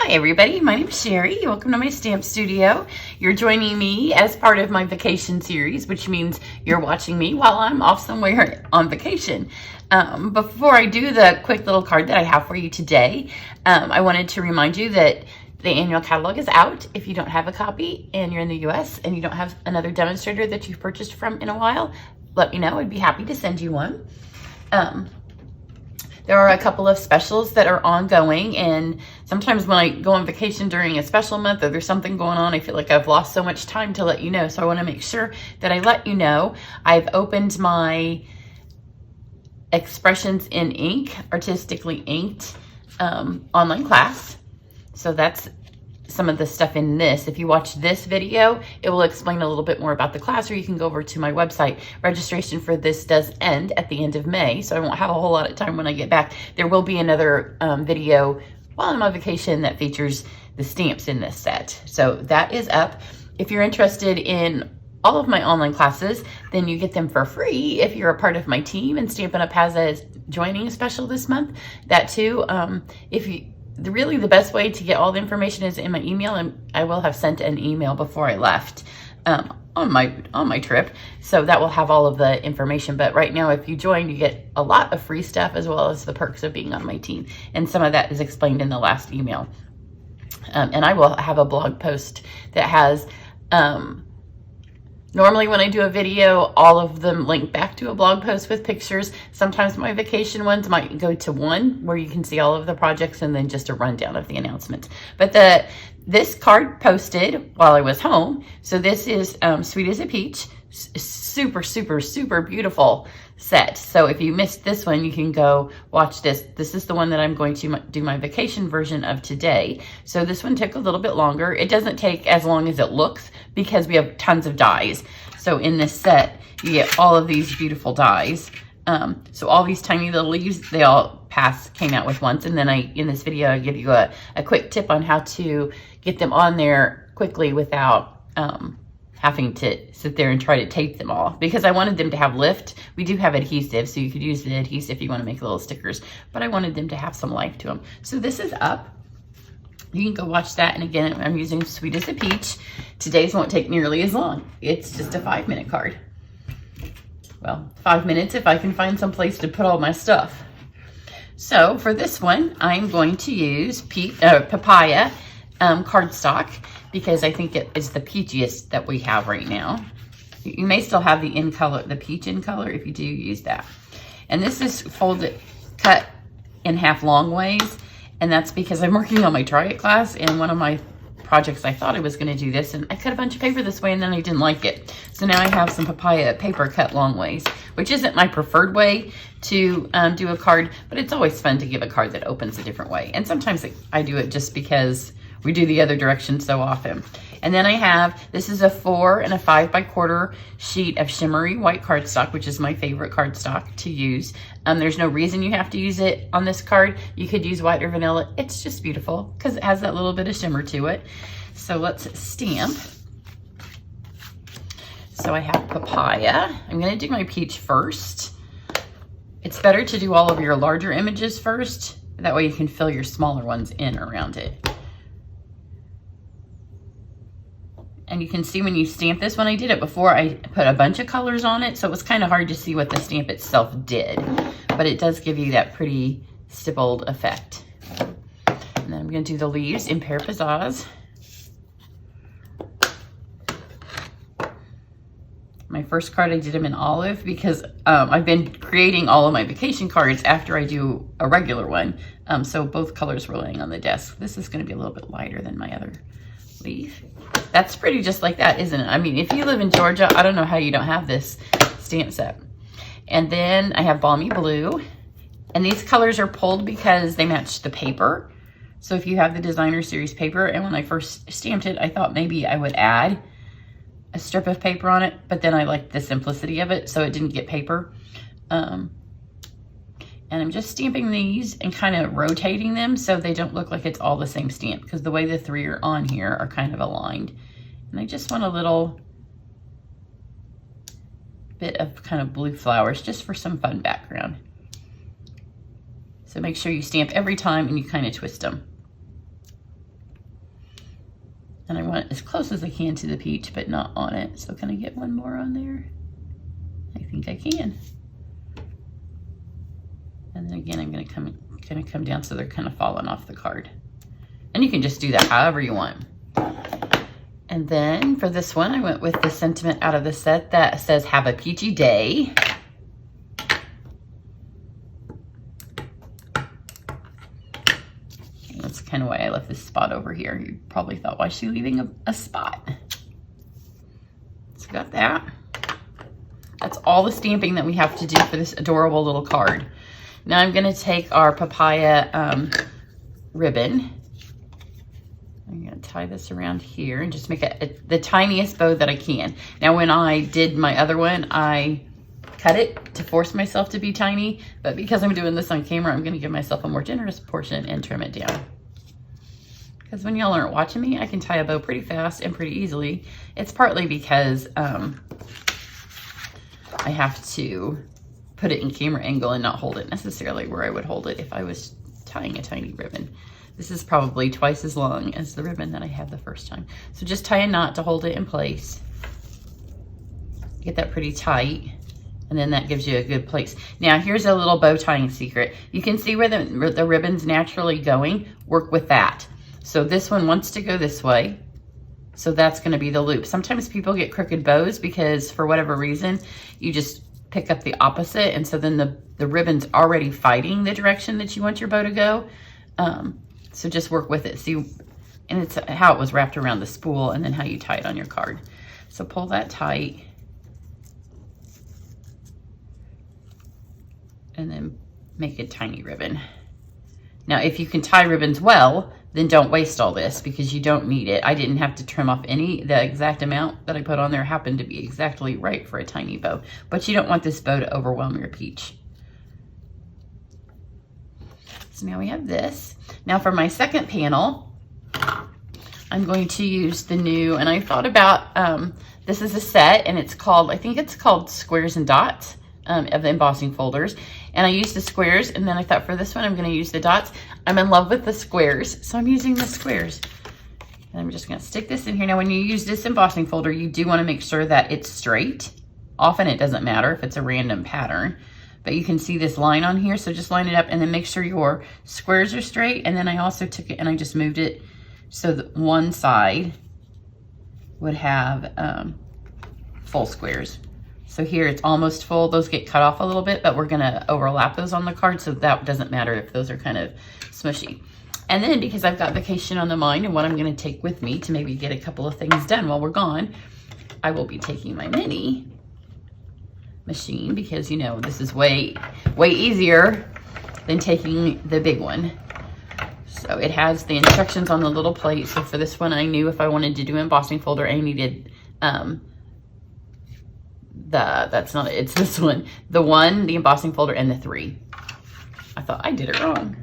Hi everybody, my name is Sherry. Welcome to my stamp studio. You're joining me as part of my vacation series, which means you're watching me while I'm off somewhere on vacation. Before I do the quick little card that I have for you today, I wanted to remind you that the annual catalog is out. If you don't have a copy and you're in the US and you don't have another demonstrator that you've purchased from in a while, let me know. I'd be happy to send you one. There are a couple of specials that are ongoing, and sometimes when I go on vacation during a special month or there's something going on, I feel like I've lost so much time to let you know. So I want to make sure that I let you know. I've opened my Expressions in Ink, artistically inked online class. So that's some of the stuff in this. If you watch this video, it will explain a little bit more about the class, or you can go over to my website. Registration for this does end at the end of May, so I won't have a whole lot of time when I get back. There will be another video while I'm on vacation that features the stamps in this set. So that is up. If you're interested in all of my online classes, then you get them for free if you're a part of my team, and Stampin' Up! Has a joining special this month. That too, really the best way to get all the information is in my email, and I will have sent an email before I left on my trip, so that will have all of the information. But right now, if you join, you get a lot of free stuff as well as the perks of being on my team, and some of that is explained in the last email. And I will have a blog post that has normally when I do a video, all of them link back to a blog post with pictures. Sometimes my vacation ones might go to one where you can see all of the projects and then just a rundown of the announcements. But this card posted while I was home. So this is Sweet as a Peach. Super, super, super beautiful set. So if you missed this one, you can go watch this. This is the one that I'm going to do my vacation version of today. So this one took a little bit longer. It doesn't take as long as it looks because we have tons of dies. So in this set, you get all of these beautiful dies. So all these tiny little leaves, they all came out with once. And then in this video, I give you a quick tip on how to get them on there quickly without having to sit there and try to tape them all, because I wanted them to have lift. We do have adhesive, so you could use the adhesive if you want to make little stickers, but I wanted them to have some life to them. So this is up. You can go watch that. And again, I'm using Sweet as a Peach. Today's won't take nearly as long. It's just a 5-minute card. Well, 5 minutes if I can find some place to put all my stuff. So for this one, I'm going to use papaya cardstock, because I think it is the peachiest that we have right now. You may still have the peach in color if you do use that. And this is cut in half long ways, and that's because I'm working on my Try It class, and one of my projects I thought I was going to do this, and I cut a bunch of paper this way and then I didn't like it. So now I have some papaya paper cut long ways, which isn't my preferred way to do a card, but it's always fun to give a card that opens a different way. And sometimes I do it just because we do the other direction so often. And then I have, this is a 4 and a 5 by quarter sheet of shimmery white cardstock, which is my favorite cardstock to use. There's no reason you have to use it on this card. You could use white or vanilla. It's just beautiful because it has that little bit of shimmer to it. So let's stamp. So I have papaya. I'm gonna do my peach first. It's better to do all of your larger images first. That way you can fill your smaller ones in around it. And you can see when you stamp this, when I did it before, I put a bunch of colors on it, so it was kind of hard to see what the stamp itself did. But it does give you that pretty stippled effect. And then I'm going to do the leaves in Pear Pizzazz. My first card, I did them in olive because I've been creating all of my vacation cards after I do a regular one. So both colors were laying on the desk. This is going to be a little bit lighter than my other leaf. That's pretty just like that, isn't it? I mean, if you live in Georgia, I don't know how you don't have this stamp set. And then I have Balmy Blue. And these colors are pulled because they match the paper. So if you have the designer series paper, and when I first stamped it, I thought maybe I would add a strip of paper on it, but then I liked the simplicity of it, so it didn't get paper. And I'm just stamping these and kind of rotating them so they don't look like it's all the same stamp, because the way the 3 are on here are kind of aligned. And I just want a little bit of kind of blue flowers just for some fun background. So make sure you stamp every time and you kind of twist them. And I want it as close as I can to the peach, but not on it. So can I get one more on there? I think I can. And then again, I'm gonna come down so they're kind of falling off the card. And you can just do that however you want. And then for this one, I went with the sentiment out of the set that says, "Have a peachy day." That's kind of why I left this spot over here. You probably thought, why is she leaving a spot? So got that. That's all the stamping that we have to do for this adorable little card. Now I'm gonna take our papaya ribbon. I'm gonna tie this around here and just make the tiniest bow that I can. Now when I did my other one, I cut it to force myself to be tiny, but because I'm doing this on camera, I'm gonna give myself a more generous portion and trim it down. Because when y'all aren't watching me, I can tie a bow pretty fast and pretty easily. It's partly because I have to put it in camera angle and not hold it necessarily where I would hold it if I was tying a tiny ribbon. This is probably twice as long as the ribbon that I had the first time. So just tie a knot to hold it in place. Get that pretty tight, and then that gives you a good place. Now here's a little bow tying secret. You can see where the ribbon's naturally going. Work with that. So this one wants to go this way. So that's gonna be the loop. Sometimes people get crooked bows because for whatever reason, you just pick up the opposite. And so then the ribbon's already fighting the direction that you want your bow to go. So just work with it. See, and it's how it was wrapped around the spool and then how you tie it on your card. So pull that tight. And then make a tiny ribbon. Now, if you can tie ribbons well, then don't waste all this because you don't need it. I didn't have to trim off the exact amount that I put on there happened to be exactly right for a tiny bow, but you don't want this bow to overwhelm your peach. So now we have this. Now for my second panel, I'm going to use the new, and I thought about, this is a set and it's called, I think it's called Squares and Dots of the embossing folders. And I used the squares, and then I thought for this one, I'm gonna use the dots. I'm in love with the squares, so I'm using the squares. And I'm just gonna stick this in here. Now, when you use this embossing folder, you do wanna make sure that it's straight. Often it doesn't matter if it's a random pattern, but you can see this line on here, so just line it up and then make sure your squares are straight. And then I also took it and I just moved it so that one side would have full squares. So here it's almost full. Those get cut off a little bit, but we're gonna overlap those on the card, so that doesn't matter if those are kind of smushy. And then because I've got vacation on the mind and what I'm gonna take with me to maybe get a couple of things done while we're gone, I will be taking my mini machine because, you know, this is way easier than taking the big one. So it has the instructions on the little plate. So for this one, I knew if I wanted to do an embossing folder, I needed that's not it, it's this one. The embossing folder, and the 3. I thought I did it wrong.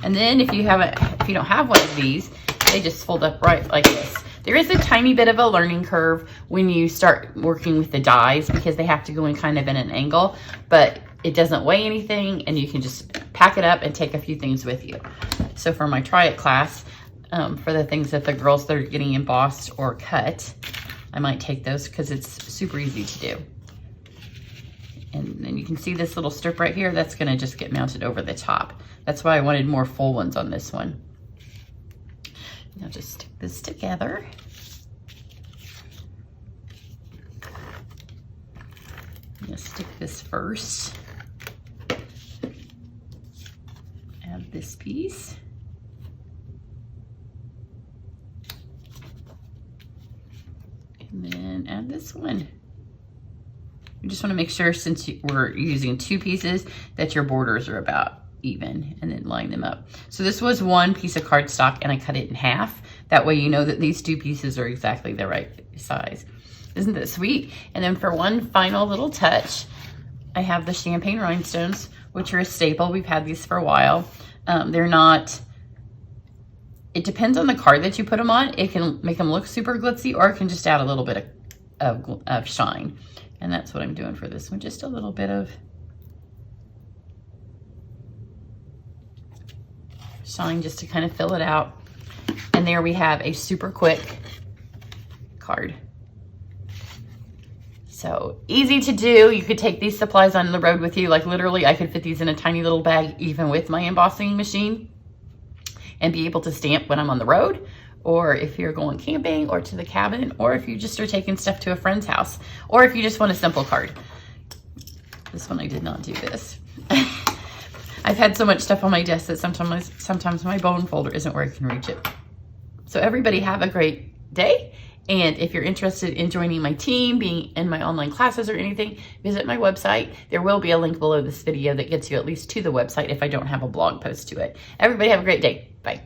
And then if you don't have one of these, they just fold up right like this. There is a tiny bit of a learning curve when you start working with the dies because they have to go in kind of in an angle, but it doesn't weigh anything and you can just pack it up and take a few things with you. So for my Try It class, for the things that the girls that are getting embossed or cut, I might take those because it's super easy to do. And then you can see this little strip right here, that's gonna just get mounted over the top. That's why I wanted more full ones on this one. Now just stick this together. I'm gonna stick this first. Add this piece. And then add this one. You just want to make sure, since we're using 2 pieces, that your borders are about even, and then line them up. So this was 1 piece of cardstock and I cut it in half. That way you know that these 2 pieces are exactly the right size. Isn't that sweet? And then for one final little touch, I have the champagne rhinestones, which are a staple. We've had these for a while. They're not, it depends on the card that you put them on. It can make them look super glitzy, or it can just add a little bit of shine. And that's what I'm doing for this one, just a little bit of shine just to kind of fill it out. And there we have a super quick card. So easy to do. You could take these supplies on the road with you. Like literally I could fit these in a tiny little bag even with my embossing machine and be able to stamp when I'm on the road, or if you're going camping or to the cabin, or if you just are taking stuff to a friend's house, or if you just want a simple card. This one I did not do this. I've had so much stuff on my desk that sometimes my bone folder isn't where I can reach it. So everybody have a great day. And if you're interested in joining my team, being in my online classes or anything, visit my website. There will be a link below this video that gets you at least to the website if I don't have a blog post to it. Everybody have a great day. Bye.